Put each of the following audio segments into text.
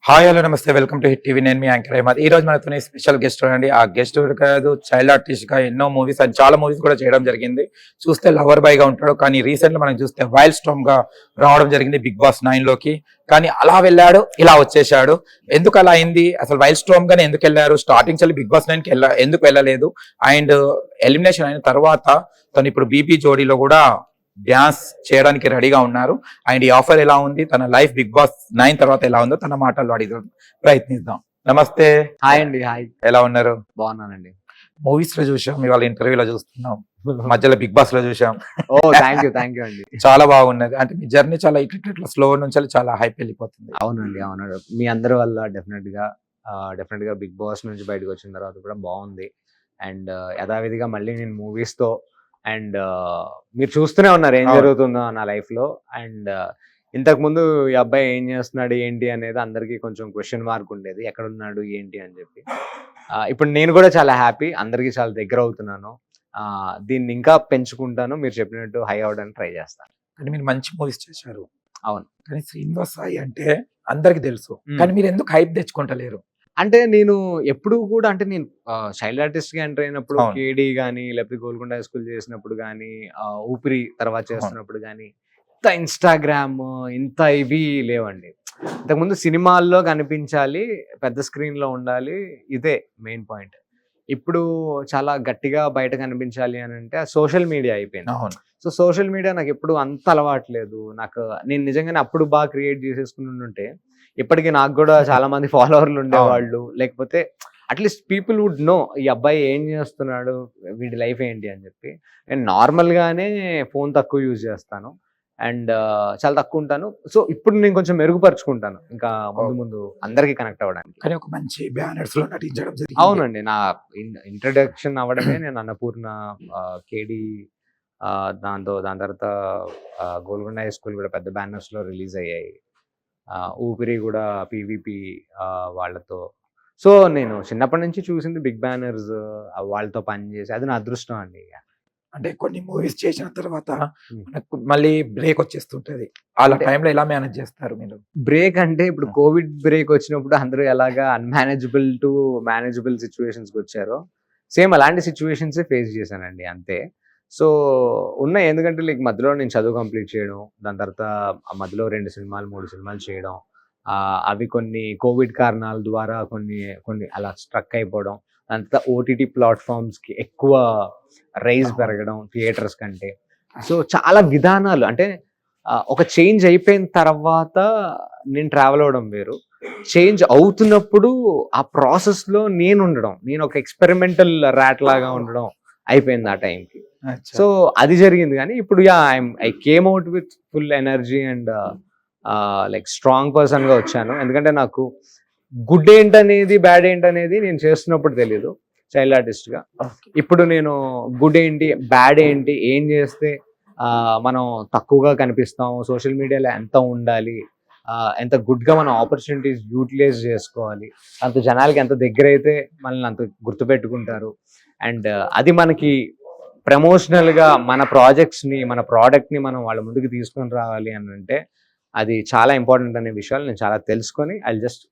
Hi hello నమస్తే welcome to Hit TV. నేను మీ anchor Ahmed. ఈ రోజు మనతో స్పెషల్ గెస్ట్ అండి. ఆ గెస్ట్ కాదు, చైల్డ్ ఆర్టిస్ట్ గా ఎన్నో మూవీస్ అండ్ చాలా మూవీస్ కూడా చేయడం జరిగింది. చూస్తే లవర్ బాయ్ గా ఉంటాడు, కానీ రీసెంట్ మనం చూస్తే వైల్డ్ స్టార్మ్ గా రావడం జరిగింది బిగ్ బాస్ 9 లోకి. కానీ అలా వెళ్ళాడు, ఇలా వచ్చేసాడు. ఎందుకు అలా అయింది? అసలు వైల్డ్ స్టార్మ్ గానే ఎందుకు వెళ్ళారు? స్టార్టింగ్ నుంచి బిగ్ బాస్ 9 కి ఎందుకు వెళ్ళలేదు? అండ్ ఎలిమినేషన్ అయిన తర్వాత తను ఇప్పుడు బీబీ జోడీలో కూడా డ్యాన్స్ చేయడానికి రెడీగా ఉన్నారు. అండ్ ఈ ఆఫర్ ఎలా ఉంది, తన లైఫ్ బిగ్ బాస్ 9 తర్వాత ఎలా ఉందో తన మాటల్లో అడిగి ప్రయత్నిద్దాం. నమస్తే. హాయ్ అండి. హాయ్, ఎలా ఉన్నారు? బాగున్నానండి. మూవీస్ లో చూసాం, ఇవాళ ఇంటర్వ్యూలో చూస్తున్నాం, మధ్యలో బిగ్ బాస్ లో చూసాం. ఓ థ్యాంక్ యూ అండి. చాలా బాగున్నది. అంటే మీ జర్నీ చాలా ఇట్లా స్లో నుంచి చాలా హైప్ వెళ్ళిపోతుంది. అవునండి, అవును. మీ అందరి వల్ల డెఫినెట్ గా బిగ్ బాస్ నుంచి బయటకు వచ్చిన తర్వాత కూడా బాగుంది. అండ్ యథావిధిగా మళ్ళీ నేను మూవీస్ తో అండ్ మీరు చూస్తూనే ఉన్నారు ఏం జరుగుతుందో నా లైఫ్ లో. అండ్ ఇంతకు ముందు ఈ అబ్బాయి ఏం చేస్తున్నాడు ఏంటి అనేది అందరికీ కొంచెం క్వశ్చన్ మార్క్ ఉండేది, ఎక్కడున్నాడు ఏంటి అని చెప్పి. ఇప్పుడు నేను కూడా చాలా హ్యాపీ, అందరికీ చాలా దగ్గర అవుతున్నాను. దీన్ని ఇంకా పెంచుకుంటాను, మీరు చెప్పినట్టు హై అవడానికి ట్రై చేస్తాను. అంటే మీరు మంచి మూవీస్ చేశారు. అవును. కానీ శ్రీనివాస్ సాయి అంటే అందరికి తెలుసు, కానీ మీరు ఎందుకు హైప్ తెచ్చుకుంటలేరు? అంటే నేను ఎప్పుడు కూడా అంటే నేను చైల్డ్ ఆర్టిస్ట్ గా ఎంటర్ అయినప్పుడు కేడీ గానీ, లేకపోతే గోల్కొండ హై స్కూల్ చేసినప్పుడు గానీ, ఊపిరి తర్వాత చేస్తున్నప్పుడు గానీ ఇంత ఇన్స్టాగ్రామ్ ఇంత ఇవి లేవండి. ఇంతకుముందు సినిమాల్లో కనిపించాలి, పెద్ద స్క్రీన్ లో ఉండాలి, ఇదే మెయిన్ పాయింట్. ఇప్పుడు చాలా గట్టిగా బయట కనిపించాలి అని అంటే సోషల్ మీడియా అయిపోయింది. సో సోషల్ మీడియా నాకు ఎప్పుడు అంత అలవాట్లేదు. నేను నిజంగానే అప్పుడు బాగా క్రియేట్ చేసేసుకుని ఉంటే ఇప్పటికీ నాకు కూడా చాలా మంది ఫాలోవర్లు ఉండేవాళ్ళు, లేకపోతే అట్లీస్ట్ పీపుల్ వుడ్ నో ఈ అబ్బాయి ఏం చేస్తున్నాడు, వీడి లైఫ్ ఏంటి అని చెప్పి. నేను నార్మల్గానే ఫోన్ తక్కువ యూజ్ చేస్తాను అండ్ చాలా తక్కువ ఉంటాను. సో ఇప్పుడు నేను కొంచెం మెరుగుపరుచుకుంటాను ఇంకా ముందు అందరికీ కనెక్ట్ అవ్వడానికి. కానీ ఒక మంచి బ్యానర్స్ లో నటించడం జరిగింది. అవునండి, నా ఇంట్రడక్షన్ అవ్వడమే నేను అన్నపూర్ణ, కేడీ, దాని తర్వాత గోల్కొండ హై స్కూల్ కూడా పెద్ద బ్యానర్స్ లో రిలీజ్ అయ్యాయి. ఊపిరి కూడా పీవీపీ వాళ్ళతో. సో నేను చిన్నప్పటి నుంచి చూసింది బిగ్ బ్యానర్స్, వాళ్ళతో పనిచేసి అది నా అదృష్టం అండి. అంటే కొన్ని మూవీస్ చేసిన తర్వాత మనకు మళ్ళీ బ్రేక్ వచ్చేస్తుంటది. అలా టైంలో ఎలా మేనేజ్ చేస్తారు మీరు? బ్రేక్ అంటే ఇప్పుడు కోవిడ్ బ్రేక్ వచ్చినప్పుడు అందరూ ఎలాగా అన్మేనేజబుల్ టు మేనేజబుల్ సిచ్యువేషన్స్కి వచ్చారో సేమ్ అలాంటి సిచ్యువేషన్స్ ఫేస్ చేశానండి అంతే. సో ఉన్నాయి, ఎందుకంటే లైక్ మధ్యలో నేను చదువు కంప్లీట్ చేయడం, దాని తర్వాత మధ్యలో 2 సినిమాలు 3 సినిమాలు చేయడం, అవి కొన్ని కోవిడ్ కారణాల ద్వారా కొన్ని అలా స్ట్రక్ అయిపోవడం, దాని తర్వాత ఓటీటీ ప్లాట్ఫామ్స్కి ఎక్కువ రైజ్ పెరగడం థియేటర్స్ కంటే. సో చాలా విధానాలు అంటే ఒక చేంజ్ అయిపోయిన తర్వాత నేను ట్రావెల్ అవ్వడం వేరు, చేంజ్ అవుతున్నప్పుడు ఆ ప్రాసెస్లో నేను ఒక ఎక్స్పెరిమెంటల్ ర్యాట్ లాగా ఉండడం అయిపోయింది ఆ టైంకి. సో అది జరిగింది. కానీ ఇప్పుడు I came out with full energy and like strong person గా వచ్చాను. ఎందుకంటే నాకు గుడ్ ఏంటనేది బ్యాడ్ ఏంటనేది నేను చేస్తున్నప్పుడు తెలియదు చైల్డ్ ఆర్టిస్ట్ గా. ఇప్పుడు నేను గుడ్ ఏంటి బ్యాడ్ ఏంటి, ఏం చేస్తే మనం తక్కువగా కనిపిస్తాం, సోషల్ మీడియాలో ఎంత ఉండాలి, ఎంత గుడ్ గా మనం ఆపర్చునిటీస్ యూటిలైజ్ చేసుకోవాలి, అంత జనాలకి ఎంత దగ్గర అయితే మనల్ని అంత గుర్తుపెట్టుకుంటారు. అండ్ అది మనకి ప్రమోషనల్ గా మన ప్రాజెక్ట్స్ ని మన ప్రోడక్ట్ ని మనం వాళ్ళ ముందుకు తీసుకొని రావాలి అని అంటే అది చాలా ఇంపార్టెంట్ అనే విషయాలు నేను చాలా తెలుసుకొని I just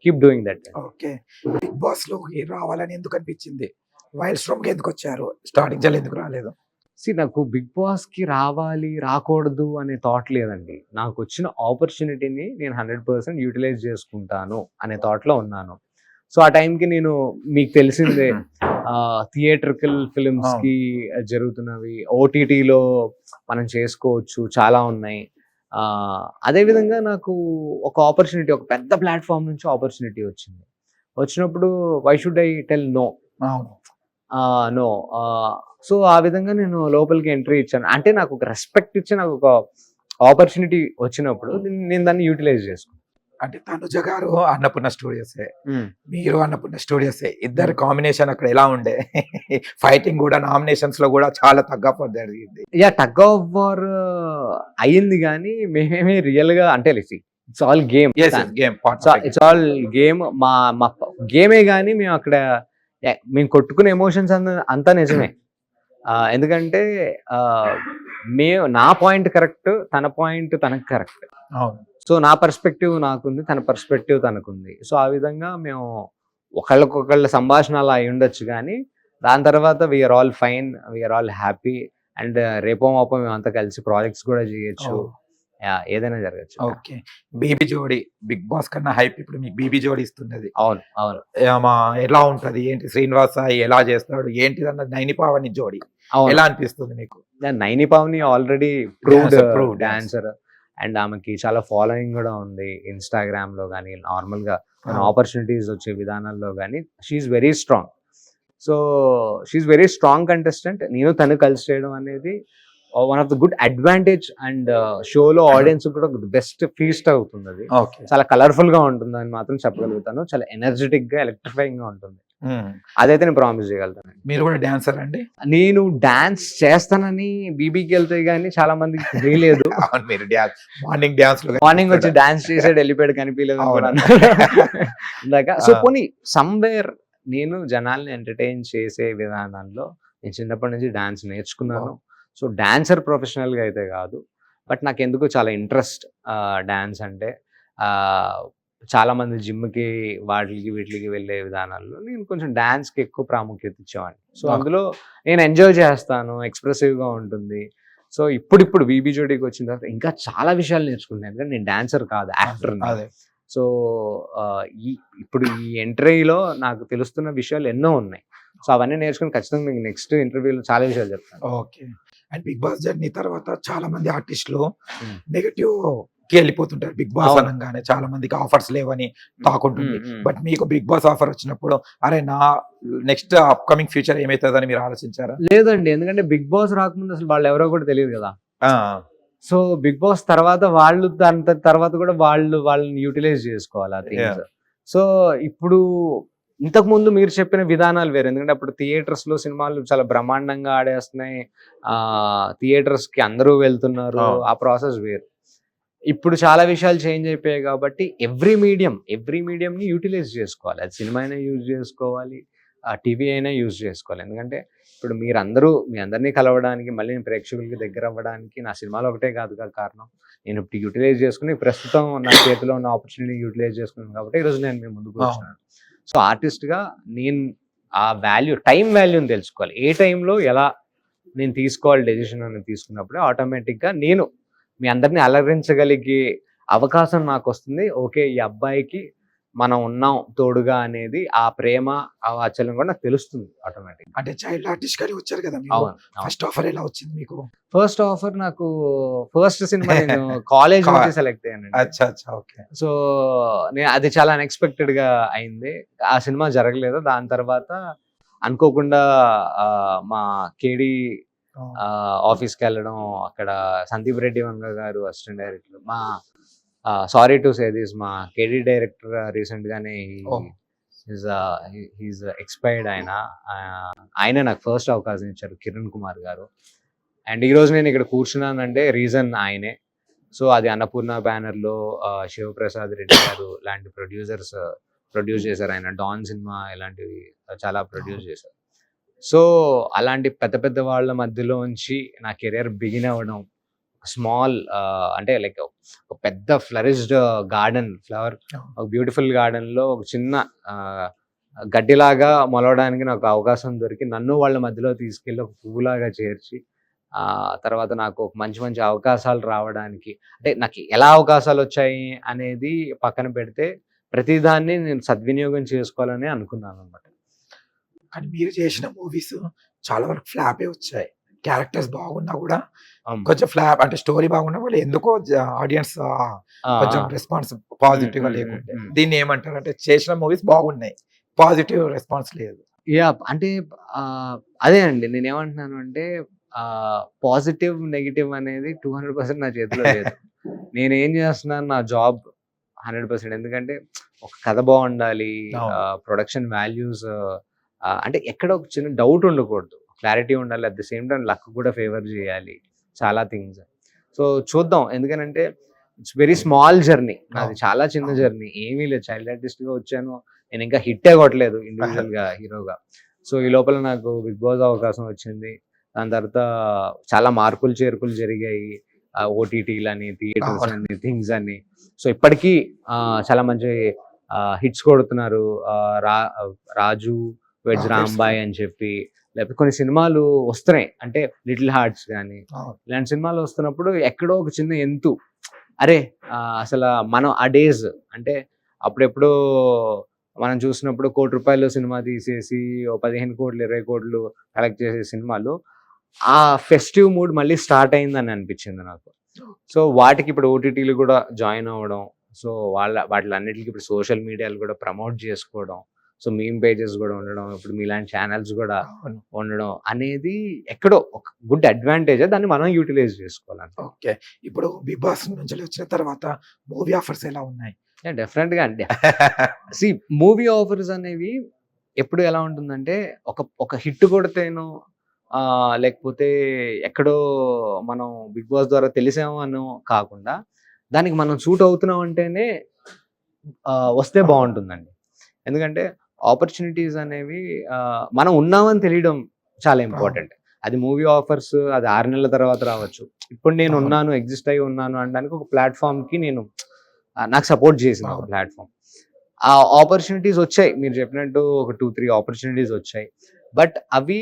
keep doing that. Okay, Bigg Boss లో రావాలని ఎందుకు అనిపించింది? వైల్డ్ స్టార్మ్ కి ఎందుకు వచ్చారు? స్టార్టింగ్ జల్ ఎందుకు రాలేదు? నాకు బిగ్ బాస్ కి రావాలి రాకూడదు అనే థాట్ లేదండి. నాకు వచ్చిన ఆపర్చునిటీని నేను 100% యూటిలైజ్ చేసుకుంటాను అనే థాట్ లో ఉన్నాను. సో ఆ టైంకి నేను మీకు తెలిసిందే థియేట్రికల్ ఫిలిమ్స్ కి జరుగుతున్నవి, ఓటీటీలో మనం చేసుకోవచ్చు, చాలా ఉన్నాయి. అదేవిధంగా నాకు ఒక ఆపర్చునిటీ, ఒక పెద్ద ప్లాట్ఫామ్ నుంచి ఆపర్చునిటీ వచ్చినప్పుడు why should I tell no? No. So ఆ విధంగా నేను లోపలికి ఎంట్రీ ఇచ్చాను. అంటే నాకు ఒక రెస్పెక్ట్ ఇచ్చి నాకు ఒక ఆపర్చునిటీ వచ్చినప్పుడు నేను దాన్ని యూటిలైజ్ చేసుకున్నాను. అంటే తనుజ గారు అన్నపూర్ణ స్టూడియోసే, మీరు అన్నపూర్ణ స్టూడియోసే, ఇద్దరు కాంబినేషన్ అక్కడ ఎలా ఉండే? ఫైటింగ్ కూడా నామినేషన్స్ లో కూడా చాలా తగ్గ జరిగింది. టగ్ ఆఫ్ వార్ అయ్యింది, కానీ మేమేమి రియల్ గా అంటే it's all game, it's all game. మా గేమే కానీ మేము అక్కడ మేము కొట్టుకునే ఎమోషన్స్ అంతా నిజమే. ఎందుకంటే నా పాయింట్ కరెక్ట్, తన పాయింట్ తనకు కరెక్ట్. సో నా పర్స్పెక్టివ్ నాకుంది, తన పర్స్పెక్టివ్ తనకుంది. సో ఆ విధంగా మేము ఒకళ్ళకొకళ్ళ సంభాషణ అలా అయి ఉండొచ్చు కానీ దాని తర్వాత we are all fine, we are all happy. And రేపో మాపో మేమంతా కలిసి ప్రాజెక్ట్స్ కూడా చేయొచ్చు, ఏదైనా జరగచ్చు. Okay. BB Jodi Bigg Boss కన్నా హైప్ ఇప్పుడు మీకు బీబీ జోడి ఇస్తున్నది. అవును అవును ఎలా ఉంటది ఏంటి, శ్రీనివాస ఎలా చేస్తాడు ఏంటి అన్నది, నైని పావని జోడి అవును. ఎలా అనిపిస్తుంది మీకు? Naini Pavani already proved Proved dancer and ఆమెకి చాలా ఫాలోయింగ్ కూడా ఉంది ఇన్స్టాగ్రామ్ లో కానీ, నార్మల్ గా Oh. ఆపర్చునిటీస్ వచ్చే విధానాల్లో కానీ she's very strong. So she's very strong contestant. నేను తను కలిసి చేయడం అనేది one of the good advantage. And షోలో ఆడియన్స్ కూడా బెస్ట్ ఫీస్ట్ అవుతుంది. అది ఓకే. చాలా కలర్ఫుల్ గా ఉంటుంది అని మాత్రం చెప్పగలుగుతాను. చాలా ఎనర్జెటిక్ గా, ఎలక్ట్రిఫైయింగ్ గా ఉంటుంది. అదైతే నేను ప్రామిస్ చేయగలుగుతాను. మీరు కూడా డాన్సర్ అండి? నేను డాన్స్ చేస్తానని బీబీకి వెళ్తే గానీ చాలా మందికి తెలియలేదు. అవును, మీరు మార్నింగ్ డాన్స్ మార్నింగ్ వచ్చి డాన్స్ చేసాడు వెళ్ళిపోయాడు కనిపించలేదు అవును. ఇందాక. సో పోనీ సమ్వేర్ నేను జనాల్ని ఎంటర్టైన్ చేసే విధానాల్లో నేను చిన్నప్పటి నుంచి డాన్స్ నేర్చుకున్నాను. సో డాన్సర్ ప్రొఫెషనల్ గా అయితే కాదు, బట్ నాకు ఎందుకు చాలా ఇంట్రెస్ట్ డాన్స్ అంటే. చాలా మంది జిమ్కి వాటికి వీటికి వెళ్ళే విధానాల్లో నేను కొంచెం డాన్స్కి ఎక్కువ ప్రాముఖ్యత ఇచ్చేవాడిని. సో అందులో నేను ఎంజాయ్ చేస్తాను, ఎక్స్ప్రెసివ్గా ఉంటుంది. సో ఇప్పుడు బీబీ జోడీకి వచ్చిన తర్వాత ఇంకా చాలా విషయాలు నేర్చుకున్నాను, ఎందుకంటే నేను డాన్సర్ కాదు, యాక్టర్. సో ఇప్పుడు ఈ ఎంట్రీలో నాకు తెలుస్తున్న విషయాలు ఎన్నో ఉన్నాయి. సో అవన్నీ నేర్చుకుని ఖచ్చితంగా మీకు నెక్స్ట్ ఇంటర్వ్యూలో చాలా విషయాలు చెప్తాను. Okay. And Bigg Boss journey తర్వాత చాలా మంది ఆర్టిస్టులు నెగటివ్ కి వెళ్ళిపోతుంటారు. బిగ్ బాస్ అనగానే చాలా మందికి ఆఫర్స్ లేవని టాక్ ఉంటుంది. బట్ మీకు బిగ్ బాస్ ఆఫర్ వచ్చినప్పుడు అరే నా నెక్స్ట్ అప్కమింగ్ ఫ్యూచర్ ఏమైతుందని మీరు ఆలోచించారా? లేదండి, ఎందుకంటే బిగ్ బాస్ రాకముందు అసలు వాళ్ళు ఎవరో కూడా తెలియదు కదా. సో బిగ్ బాస్ తర్వాత వాళ్ళు దాని తర్వాత కూడా వాళ్ళని యూటిలైజ్ చేసుకోవాలి ఆ థింగ్స్. సో ఇప్పుడు ఇంతకు ముందు మీరు చెప్పిన విధానాలు వేరు, ఎందుకంటే అప్పుడు థియేటర్స్ లో సినిమాలు చాలా బ్రహ్మాండంగా ఆడేస్తున్నాయి, థియేటర్స్ కి అందరూ వెళ్తున్నారు, ఆ ప్రాసెస్ వేరు. ఇప్పుడు చాలా విషయాలు చేంజ్ అయిపోయాయి కాబట్టి ఎవ్రీ మీడియం ని యూటిలైజ్ చేసుకోవాలి. అది సినిమా అయినా యూజ్ చేసుకోవాలి, టీవీ అయినా యూజ్ చేసుకోవాలి. ఎందుకంటే ఇప్పుడు మీ అందరినీ కలవడానికి, మళ్ళీ నేను ప్రేక్షకులకి దగ్గర అవ్వడానికి నా సినిమాలు ఒకటే కాదు కారణం. నేను ఇప్పుడు యూటిలైజ్ చేసుకుని ప్రస్తుతం నా చేతిలో ఉన్న ఆపర్చునిటీ యూటిలైజ్ చేసుకున్నాను కాబట్టి ఈరోజు నేను మీ ముందుకు వచ్చినాను. సో ఆర్టిస్ట్గా నేను ఆ టైం వాల్యూని తెలుసుకోవాలి. ఏ టైంలో ఎలా నేను తీసుకోవాలి డెసిషన్ అని తీసుకున్నప్పుడే ఆటోమేటిక్గా నేను మీ అందరినీ అలరించగలిగే అవకాశం నాకు వస్తుంది. ఓకే, ఈ అబ్బాయికి మనం ఉన్నాం తోడుగా అనేది ఆ ప్రేమ, ఆ వాత్సల్యం కూడా నాకు తెలుస్తుంది ఆటోమేటిక్. అంటే చైల్డ్ ఆర్టిస్ట్ గానీ వచ్చారు కదా, ఫస్ట్ ఆఫర్ ఎలా వచ్చింది మీకు? ఫస్ట్ ఆఫర్ నాకు ఫస్ట్ సినిమా నేను కాలేజ్ నుంచి సెలెక్ట్ అయ్యాను. సో అది చాలా అన్ఎక్స్పెక్టెడ్ గా అయింది. ఆ సినిమా జరగలేదు. దాని తర్వాత అనుకోకుండా మా కేడి ఆఫీస్కి వెళ్ళడం, అక్కడ సందీప్ రెడ్డి వంగ గారు అసిస్టెంట్ డైరెక్టర్, మా సారీ టు సే దిస్, మా కేడీ డైరెక్టర్ రీసెంట్ గానే హీస్ ఎక్స్పైర్డ్. ఆయన నాకు ఫస్ట్ అవకాశం ఇచ్చారు, కిరణ్ కుమార్ గారు. అండ్ ఈరోజు నేను ఇక్కడ కూర్చున్నానంటే రీజన్ ఆయనే. సో అది అన్నపూర్ణ బ్యానర్లో శివప్రసాద్ రెడ్డి గారు లాంటి ప్రొడ్యూసర్స్ ప్రొడ్యూస్ చేశారు. ఆయన డాన్ సినిమా ఇలాంటివి చాలా ప్రొడ్యూస్ చేశారు. సో అలాంటి పెద్ద వాళ్ళ మధ్యలోంచి నా కెరియర్ బిగిన్ అవ్వడం, స్మాల్ అంటే లైక్ ఒక పెద్ద ఫ్లరిష్డ్ గార్డెన్, ఒక బ్యూటిఫుల్ గార్డెన్ లో ఒక చిన్న గడ్డిలాగా మొలవడానికి నాకు అవకాశం దొరికి, నన్ను వాళ్ళ మధ్యలో తీసుకెళ్ళి ఒక పువ్వులాగా చేర్చి, తర్వాత నాకు ఒక మంచి అవకాశాలు రావడానికి, అంటే నాకు ఎలా అవకాశాలు వచ్చాయి అనేది పక్కన పెడితే ప్రతిదాన్ని నేను సద్వినియోగం చేసుకోవాలని అనుకున్నాను అనమాట. కానీ మీరు చేసిన మూవీస్ చాలా వరకు ఫ్లాపే వచ్చాయి. క్యారెక్టర్స్ బాగున్నా కూడా కొంచెం ఫ్లాప్, అంటే స్టోరీ బాగున్నా కూడా ఎందుకో ఆడియన్స్ కొంచెం రెస్పాన్స్ పాజిటివ్ గా లేకుంటే, దీన్ని ఏమంటారు అంటే చేసిన మూవీస్ బాగున్నాయి, పాజిటివ్ రెస్పాన్స్ లేదు. అంటే అదే అండి నేనేమంటున్నాను అంటే పాజిటివ్ నెగిటివ్ అనేది 200% నా చేతిలో లేదు. నేనేం చేస్తున్నాను, నా జాబ్ 100%. ఎందుకంటే ఒక కథ బాగుండాలి, ప్రొడక్షన్ వాల్యూస్, అంటే ఎక్కడ ఒక చిన్న డౌట్ ఉండకూడదు, క్లారిటీ ఉండాలి. At the same time luck కూడా ఫేవర్ చేయాలి, చాలా థింగ్స్. సో చూద్దాం, ఎందుకనంటే ఇట్స్ వెరీ స్మాల్ జర్నీ, నాది చాలా చిన్న జర్నీ, ఏమీ లేదు. చైల్డ్ ఆర్టిస్ట్ గా వచ్చాను, నేను ఇంకా హిట్టే కొట్టలేదు ఇండివిజువల్ గా హీరోగా. సో ఈ లోపల నాకు బిగ్ బాస్ అవకాశం వచ్చింది. దాని తర్వాత చాలా మార్పులు చేర్పులు జరిగాయి. ఓటీటీలని, థియేటర్స్ అవును. అని, థింగ్స్ అని. సో ఇప్పటికీ చాలా మంచి హిట్స్ కొడుతున్నారు. రాజు వెడ్స్ రాంబాయ్ అని చెప్పి, లేకపోతే కొన్ని సినిమాలు వస్తున్నాయి. అంటే లిటిల్ హార్ట్స్ కానీ అవును. ఇలాంటి సినిమాలు వస్తున్నప్పుడు ఎక్కడో ఒక చిన్న ఎంతు, అరే అసలు మనం ఆ డేస్ అంటే అప్పుడెప్పుడో మనం చూసినప్పుడు ₹1,00,00,000 సినిమా తీసేసి ఓ 15 కోట్లు 20 కోట్లు కలెక్ట్ చేసే సినిమాలు ఆ ఫెస్టివ్ మూడ్ మళ్ళీ స్టార్ట్ అయిందని అనిపించింది నాకు. సో వాటికి ఇప్పుడు ఓటీటీలు కూడా జాయిన్ అవ్వడం, సో వాటిలన్నిటికి ఇప్పుడు సోషల్ మీడియాలు కూడా ప్రమోట్ చేసుకోవడం, సో మీమ్ పేజెస్ కూడా ఉండడం, ఇప్పుడు మీలాంటి ఛానల్స్ కూడా అవును. ఉండడం అనేది ఎక్కడో ఒక గుడ్ అడ్వాంటేజ్. దాన్ని మనం యూటిలైజ్ చేసుకోవాలి. ఓకే. ఇప్పుడు 'బిగ్ బాస్' నుంచి వచ్చిన తర్వాత మూవీ ఆఫర్స్ ఎలా ఉన్నాయి? డెఫినెట్ గా అండి. మూవీ ఆఫర్స్ అనేవి ఎప్పుడు ఎలా ఉంటుందంటే ఒక హిట్ కొడితేనో లేకపోతే ఎక్కడో మనం బిగ్ బాస్ ద్వారా తెలిసామో అనో కాకుండా దానికి మనం సూట్ అవుతున్నాం అంటేనే వస్తే బాగుంటుందండి. ఎందుకంటే ఆపర్చునిటీస్ అనేవి మనం ఉన్నామని తెలియడం చాలా ఇంపార్టెంట్. అది మూవీ ఆఫర్స్ అది 6 నెలల తర్వాత రావచ్చు. ఇప్పుడు నేను ఉన్నాను, ఎగ్జిస్ట్ అయి ఉన్నాను అనడానికి ఒక ప్లాట్ఫామ్ కి నేను నాకు సపోర్ట్ చేసింది ఒక ప్లాట్ఫామ్. ఆ ఆపర్చునిటీస్ వచ్చాయి, మీరు చెప్పినట్టు ఒక 2-3 ఆపర్చునిటీస్ వచ్చాయి. బట్ అవి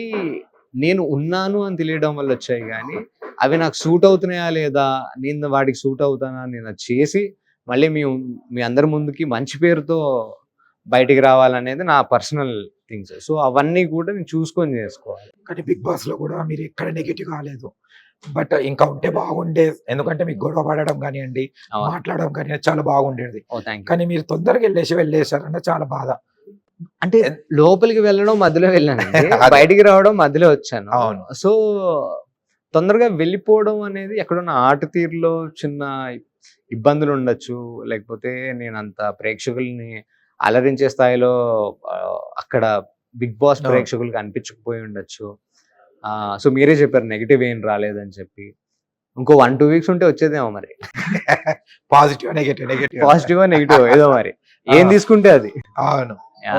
నేను ఉన్నాను అని తెలియడం వల్ల వచ్చాయి కానీ అవి నాకు సూట్ అవుతున్నాయా లేదా, నేను వాటికి సూట్ అవుతానా, నేను అది చేసి మళ్ళీ మీ అందరి ముందుకి మంచి పేరుతో బయటికి రావాలనేది నా పర్సనల్ థింగ్స్. సో అవన్నీ కూడా నేను చూసుకొని చేసుకోవాలి. కానీ 'బిగ్ బాస్'లో కూడా మీరు ఎక్కడ నెగెటివ్ కాలేదు. బట్ ఇంకా ఉంటే బాగుండేది. ఎందుకంటే మీకు గొడవ పడడం గానియండి, మాట్లాడడం గానియండి చాలా బాగుండేది. కానీ మీరు తొందరగా వెళ్ళేసారన్న చాలా బాధ. అంటే లోపలికి వెళ్ళడం మధ్యలో వెళ్ళానండి. బయటికి రావడం మధ్యలో వచ్చాను. అవును. సో తొందరగా వెళ్ళిపోవడం అనేది ఎక్కడున్న ఆట తీరులో చిన్న ఇబ్బందులు ఉండొచ్చు, లేకపోతే నేను అంత ప్రేక్షకుల్ని అలరించే స్థాయిలో అక్కడ బిగ్ బాస్ ప్రేక్షకులకు అనిపించకపోయి ఉండొచ్చు. సో మీరే చెప్పారు నెగిటివ్ ఏం రాలేదని చెప్పి. ఇంకో 1-2 వీక్స్ ఉంటే వచ్చేదేమో మరి. పాజిటివ్, నెగెటివ్ పాజిటివ్ నెగిటివ్ ఏదో మరి ఏం తీసుకుంటే అది. అవును.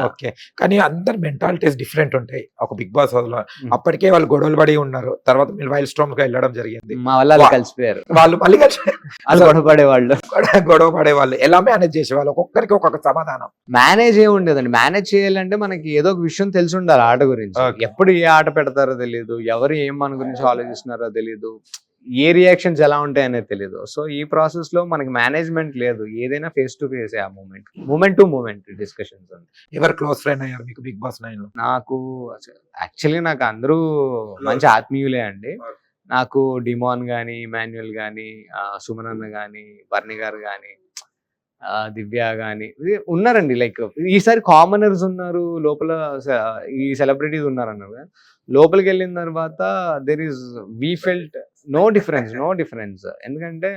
ఓకే. కానీ అందరి మెంటాలిటీస్ డిఫరెంట్ ఉంటాయి ఒక 'బిగ్ బాస్' హౌస్‌లో. అప్పటికే వాళ్ళు గొడవలు పడి ఉన్నారు. తర్వాత మీరు వైల్డ్ స్టార్మ్‌కి వెళ్ళడం జరిగింది. మా వాళ్ళు కలిసిపోయారు. వాళ్ళు మళ్ళీ వాళ్ళు గొడవ పడేవాళ్ళు. గొడవ పడేవాళ్ళు. ఎలా మేనేజ్ చేసేవాళ్ళు? ఒక్కొక్కరికి ఒక్కొక్క సమాధానం. మేనేజ్ ఏమి ఉండేదండి. మేనేజ్ చేయాలంటే మనకి ఏదో ఒక విషయం తెలిసి ఉండాలి ఆట గురించి. ఎప్పుడు ఏ ఆట పెడతారో తెలియదు, ఎవరు ఏం మన గురించి ఆలోచిస్తున్నారో తెలియదు, ఏ రియాక్షన్స్ ఎలా ఉంటాయి అనేది తెలియదు. సో ఈ ప్రాసెస్ లో మనకి మేనేజ్మెంట్ లేదు. ఏదైనా ఫేస్ టు ఫేస్ ఆ మూమెంట్ టు మూమెంట్ డిస్కషన్స్. ఎవరు క్లోజ్ ఫ్రెండ్ అయ్యారు మీకు 'బిగ్ బాస్ 9'లో? నాకు యాక్చువల్లీ నాకు అందరూ మంచి ఆత్మీయులే అండి. నాకు డిమాన్ గానీ, ఇమాన్యుయల్ గానీ, సుమన్ అన్న గానీ, బర్ని గారు గానీ, దివ్య గానీ ఉన్నారండి. లైక్ ఈసారి కామనర్స్ ఉన్నారు లోపల, ఈ సెలబ్రిటీస్ ఉన్నారు అన్నారు. లోపలికి వెళ్ళిన తర్వాత వీ ఫెల్ట్ నో డిఫరెన్స్. ఎందుకంటే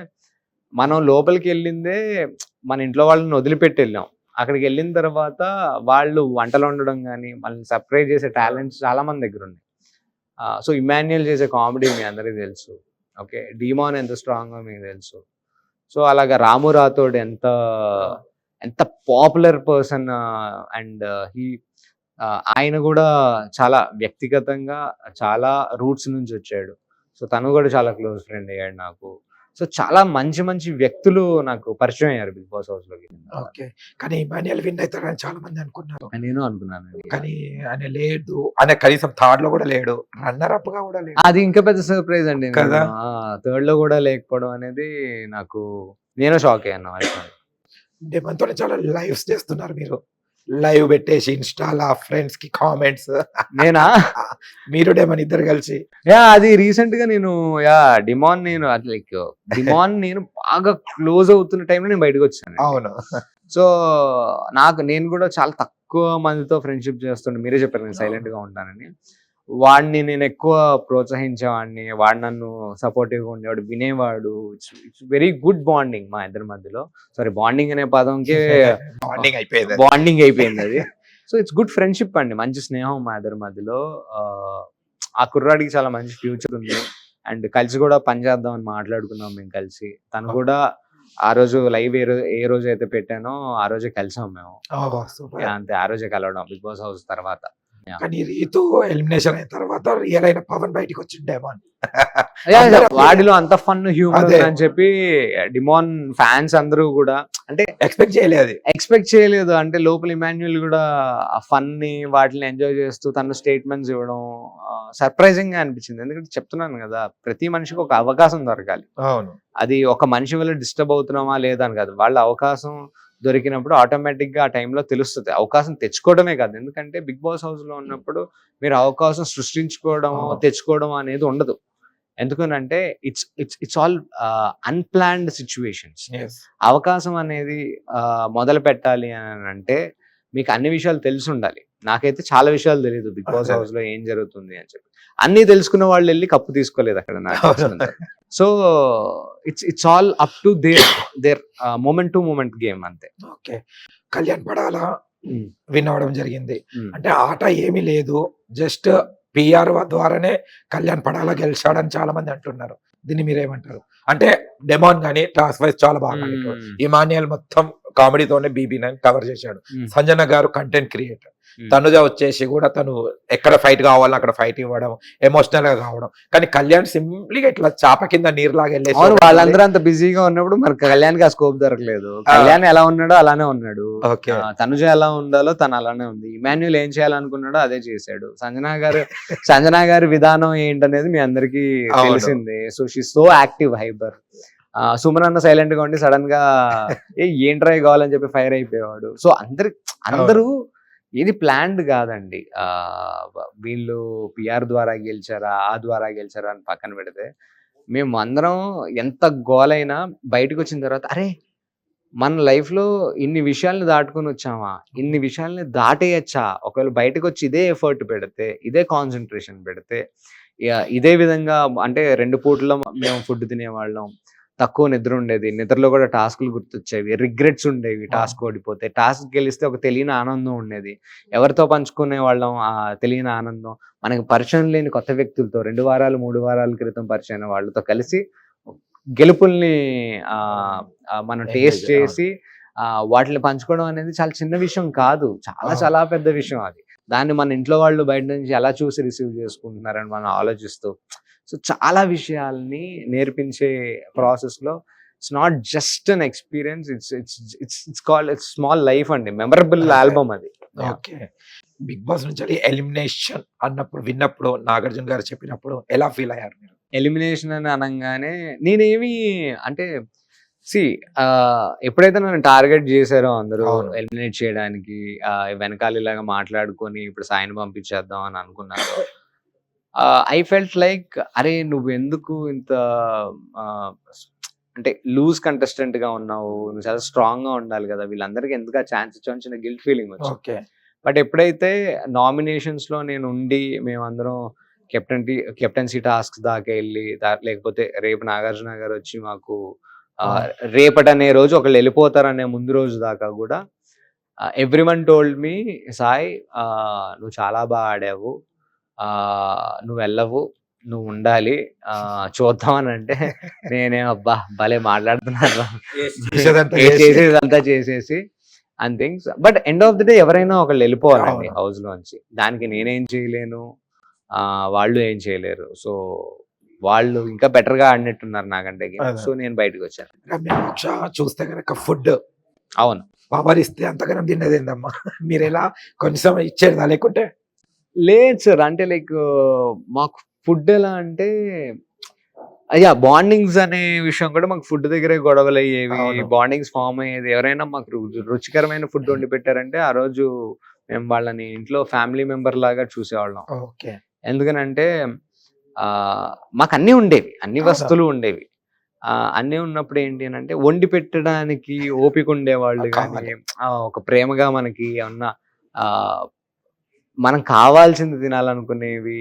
మనం లోపలికి వెళ్ళిందే మన ఇంట్లో వాళ్ళని వదిలిపెట్టి వెళ్ళాం. అక్కడికి వెళ్ళిన తర్వాత వాళ్ళు వంటలు వండడం కానీ వాళ్ళని సర్ప్రైజ్ చేసే టాలెంట్స్ చాలా మంది దగ్గర ఉన్నాయి. సో ఇమాన్యుయల్ చేసే కామెడీ మీ అందరికీ తెలుసు. ఓకే, డిమాన్ ఎంత స్ట్రాంగ్గా మీకు తెలుసు. సో అలాగా రాము రాథోడ్ ఎంత పాపులర్ పర్సన్, అండ్ ఆయన కూడా చాలా వ్యక్తిగతంగా చాలా రూట్స్ నుంచి వచ్చాడు. సో తను కూడా చాలా క్లోజ్ ఫ్రెండ్ అయ్యాడు నాకు. సో చాలా మంచి వ్యక్తులు నాకు పరిచయం అయ్యారు బిగ్ బాస్ హౌస్ లోకి. ఓకే. కానీ ఇమాన్యుయల్ విన్ అవుతారని చాలా మంది అనుకున్నారు. నేను అనుకున్నాను. కానీ ఆయన లేడు, ఆయన కనీసం థర్డ్ లో కూడా లేడు, రన్నర్ అప్ గా కూడా లేడు. అది ఇంకా పెద్ద సర్ప్రైజ్ అండి కదా. థర్డ్ లో కూడా లేకపోవడం అనేది నాకు, నేను షాక్ అయ్యాను. మనతో చాలా లైవ్స్ చేస్తున్నారు మీరు, లైవ్ పెట్టేసి ఇన్స్టాలా ఫ్రెండ్స్ కి కామెంట్స్. నేనా? మీరు డెమన్ ఇద్దరు కలిసి. అది రీసెంట్ గా నేను డిమాన్ నేను బాగా క్లోజ్ అవుతున్న టైంలో నేను బయటకు వచ్చాను. అవును. సో నేను కూడా చాలా తక్కువ మందితో ఫ్రెండ్షిప్ చేస్తుండే. మీరే చెప్పారు నేను సైలెంట్ గా ఉంటానని. వాడిని నేను ఎక్కువ ప్రోత్సహించేవాడిని, వాడు నన్ను సపోర్టివ్గా ఉండేవాడు, వినేవాడు. ఇట్స్ వెరీ గుడ్ బాండింగ్ మా ఇద్దరి మధ్యలో. సారీ, బాండింగ్ అనే పదంకే బాండింగ్ అయిపోయింది అది. సో ఇట్స్ గుడ్ ఫ్రెండ్షిప్ అండి, మంచి స్నేహం మా ఇద్దరి మధ్యలో. ఆ కుర్రాడికి చాలా మంచి ఫ్యూచర్ ఉంది, అండ్ కలిసి కూడా పని చేద్దాం అని మాట్లాడుకున్నాం మేము కలిసి. తను కూడా ఆ రోజు లైవ్ ఏ రోజు అయితే పెట్టానో ఆ రోజే కలిసాం మేము. అంతే, ఆ రోజే కలవడం బిగ్ బాస్ హౌస్ తర్వాత. కానీ రీతు ఎలిమినేషన్ అయిన తర్వాత రియల్ అయిన పవన్ బయటికి వచ్చిండేమో అని. వాడిలో అంత ఫన్ హ్యూమర్ అదే. అని చెప్పి డిమాన్ ఫ్యాన్స్ అందరూ కూడా అంటే ఎక్స్పెక్ట్ చేయలేదు. ఎక్స్పెక్ట్ చేయలేదు. అంటే లోపల ఇమాన్యుయల్ కూడా ఆ ఫన్ ని వాటిని ఎంజాయ్ చేస్తూ తన స్టేట్మెంట్స్ ఇవ్వడం సర్ప్రైజింగ్ గా అనిపించింది. ఎందుకంటే చెప్తున్నాను కదా, ప్రతి మనిషికి ఒక అవకాశం దొరకాలి. అవును. అది ఒక మనిషి వల్ల డిస్టర్బ్ అవుతున్నామా లేదా అని కాదు, వాళ్ళ అవకాశం దొరికినప్పుడు ఆటోమేటిక్ గా ఆ టైంలో తెలుస్తుంది. అవకాశం తెచ్చుకోవడమే కాదు, ఎందుకంటే బిగ్ బాస్ హౌస్ లో ఉన్నప్పుడు మీరు అవకాశం సృష్టించుకోవడం తెచ్చుకోవడం అనేది ఉండదు. ఎందుకనంటే it's it's it's all unplanned situations. Yes. అవకాశం అనేది మొదలు పెట్టాలి అని అంటే మీకు అన్ని విషయాలు తెలిసి ఉండాలి. నాకైతే చాలా విషయాలు తెలియదు బిగ్ బాస్ అదే. హౌస్ లో ఏం జరుగుతుంది అని చెప్పి. అన్ని తెలుసుకున్న వాళ్ళు వెళ్ళి కప్పు తీసుకోలేదు అక్కడ నాకు తెలిసినంత. So it's all up to their moment to moment game అంతే. ఓకే. కళ్యాణ్ పడాల విన్ అవ్వడం జరిగింది. అంటే ఆట ఏమీ లేదు, జస్ట్ పిఆర్ ద్వారానే కళ్యాణ్ పడాల గెలిచాడని చాలా మంది అంటున్నారు. దీన్ని మీరేమంటారు? అంటే డెమాన్ గానీ టాస్ వైజ్ చాలా బాగా ఆడాడు. ఇమాన్యుయల్ మొత్తం కామెడీతోనే BB9 కవర్ చేశాడు. సంజన గారు కంటెంట్ క్రియేటర్. తనుజ వచ్చేసి కూడా తను ఎక్కడ ఫైట్ కావాలో అక్కడ ఫైట్ ఇవ్వడం, ఎమోషనల్ గా కావడం. కానీ కళ్యాణ్ సింప్లీగా ఇట్లా చాప కింద నీరులాగా వెళ్ళేసి వాళ్ళందరూ అంత బిజీగా ఉన్నప్పుడు మరి కళ్యాణ్ కి ఆ స్కోప్ దొరకలేదు. కళ్యాణ్ ఎలా ఉన్నాడో అలానే ఉన్నాడు. తనుజ ఎలా ఉండాలో తను అలానే ఉంది. ఇమాన్యుయల్ ఏం చేయాలనుకున్నాడో అదే చేశాడు. సంజన గారి విధానం ఏంటనేది మీ అందరికి తెలిసిందే. So she so active, hyper. Suman అన్న సైలెంట్ గా ఉండి సడన్ గా ఏంట్రా కావాలని చెప్పి ఫైర్ అయిపోయేవాడు. సో అందరూ ఇది ప్లాన్డ్ కాదండి. వీళ్ళు పిఆర్ ద్వారా గెలిచారా ఆ ద్వారా గెలిచారా అని పక్కన పెడితే, మేము అందరం ఎంత గోలైనా బయటకు వచ్చిన తర్వాత అరే మన లైఫ్ లో ఇన్ని విషయాల్ని దాటుకొని వచ్చామా, ఇన్ని విషయాల్ని దాటేయచ్చా, ఒకవేళ బయటకు వచ్చి ఇదే ఎఫర్ట్ పెడితే, ఇదే కాన్సన్ట్రేషన్ పెడితే, ఇదే విధంగా అంటే 2 పూటల్లో మేము ఫుడ్ తినేవాళ్ళం, తక్కువ నిద్ర ఉండేది, నిద్రలో కూడా టాస్క్లు గుర్తొచ్చేవి, రిగ్రెట్స్ ఉండేవి, టాస్క్ ఓడిపోతే. టాస్క్ గెలిస్తే ఒక తెలియని ఆనందం ఉండేది, ఎవరితో పంచుకునే వాళ్ళం ఆ తెలియని ఆనందం. మనకి పరిచయం లేని కొత్త వ్యక్తులతో 2 వారాలు 3 వారాల క్రితం పరిచయం వాళ్ళతో కలిసి గెలుపుల్ని మనం టేస్ట్ చేసి వాటిని పంచుకోవడం అనేది చాలా చిన్న విషయం కాదు, చాలా పెద్ద విషయం. అది దాన్ని మన ఇంట్లో వాళ్ళు బయట నుంచి ఎలా చూసి రిసీవ్ చేసుకుంటున్నారని మనం ఆలోచిస్తూ, సో చాలా విషయాల్ని నేర్పించే ప్రాసెస్ లో it's not just an experience, it's called it's small life అండి. మెమరబుల్ ఆల్బమ్ అది. ఓకే. బిగ్ బాస్ నుంచి ఎలిమినేషన్ అన్నప్పుడు విన్నప్పుడు నాగార్జున గారు చెప్పినప్పుడు ఎలా ఫీల్ అయ్యారు మీరు? ఎలిమినేషన్ అని అనగానే నేనేమి అంటే ఎప్పుడైతే నన్ను టార్గెట్ చేశారో అందరూ ఎలిమినేట్ చేయడానికి, వెనకాల ఇలాగా మాట్లాడుకొని ఇప్పుడు సాయిని పంపించేద్దాం అని అనుకున్నారు. ఐ ఫెల్ట్ లైక్ అరే నువ్వు ఎందుకు ఇంత అంటే లూజ్ కంటెస్టెంట్ గా ఉన్నావు, నువ్వు చాలా స్ట్రాంగ్ గా ఉండాలి కదా, వీళ్ళందరికీ ఎందుకు ఆ ఛాన్స్ ఇచ్చావు చిన్న గిల్ట్ ఫీలింగ్ వచ్చింది. బట్ ఎప్పుడైతే నామినేషన్స్ లో నేను ఉండి మేమందరం కెప్టెన్సీ టాస్క్ దాకా వెళ్ళి, లేకపోతే రేపు నాగార్జున గారు వచ్చి మాకు రేపటనే రోజు ఒకళ్ళు వెళ్ళిపోతారనే ముందు రోజు దాకా కూడా ఎవ్రీవన్ టోల్డ్ మీ సాయి నువ్వు చాలా బాగా ఆడావు, నువ్వు వెళ్ళవు, నువ్వు ఉండాలి, చూద్దాం అని అంటే నేనే అబ్బా భలే మాట్లాడుతున్నాను చేసేదంతా చేసేసి and things. But end of the day ఎవరైనా ఒకళ్ళు వెళ్ళిపోవాలండి హౌస్ లోంచి, దానికి నేనేం చేయలేను, వాళ్ళు ఏం చేయలేరు. సో వాళ్ళు ఇంకా బెటర్ గా ఆడినట్టున్నారు నాకంటే, సో నేను బయటకు వచ్చాను. చూస్తే కనుక ఫుడ్ అవును పవర్ ఇస్తే అంతగానం తిన్నది ఏందమ్మా, మీరు ఎలా కొంచెం ఇచ్చేదా లేకుంటే? లేదు సార్, అంటే లైక్ మాకు ఫుడ్ ఎలా అంటే అయ్యా బాండింగ్స్ అనే విషయం కూడా మాకు ఫుడ్ దగ్గరే గొడవలు అయ్యేవి, బాండింగ్స్ ఫామ్ అయ్యేది. ఎవరైనా మాకు రుచికరమైన ఫుడ్ వండి పెట్టారంటే ఆ రోజు మేము వాళ్ళని ఇంట్లో ఫ్యామిలీ మెంబర్ లాగా చూసేవాళ్ళం. ఎందుకనంటే మాకు అన్నీ ఉండేవి, అన్ని వస్తువులు ఉండేవి. అన్నీ ఉన్నప్పుడు ఏంటి అని అంటే వండి పెట్టడానికి ఓపిక ఉండేవాళ్ళు, కానీ ఒక ప్రేమగా మనకి ఏమన్నా మనం కావాల్సింది తినాలనుకునేవి.